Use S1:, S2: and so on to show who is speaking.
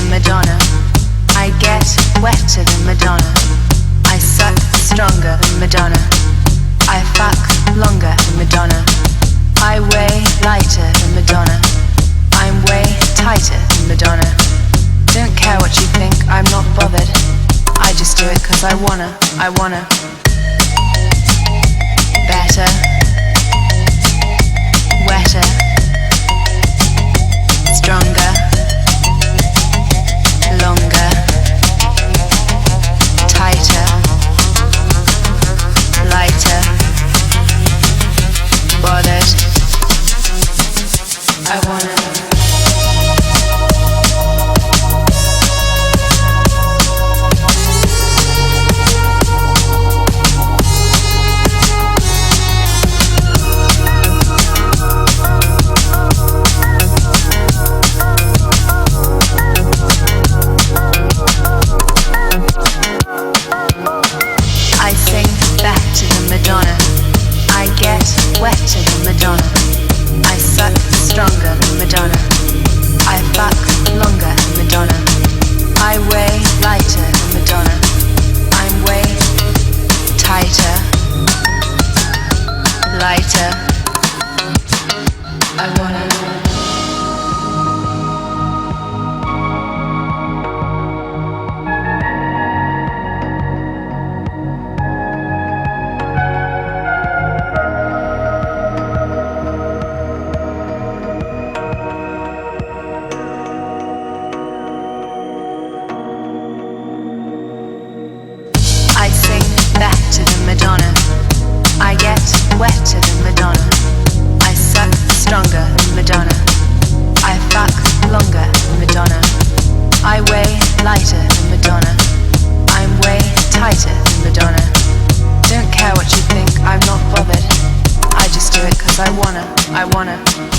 S1: than Madonna. I get wetter than Madonna. I suck stronger than Madonna. I fuck longer than Madonna. I weigh lighter than Madonna. I'm way tighter than Madonna. Don't care what you think, I'm not bothered. I just do it cause I wanna. Better, wetter, stronger, longer, tighter, lighter, bothered. I wanna. Wetter than Madonna. I suck stronger than Madonna. I fuck longer than Madonna. I weigh lighter than Madonna. I'm way tighter, lighter. I wanna. Wetter than Madonna. I suck stronger than Madonna. I fuck longer than Madonna. I weigh lighter than Madonna. I'm way tighter than Madonna. Don't care what you think, I'm not bothered. I just do it cause I wanna.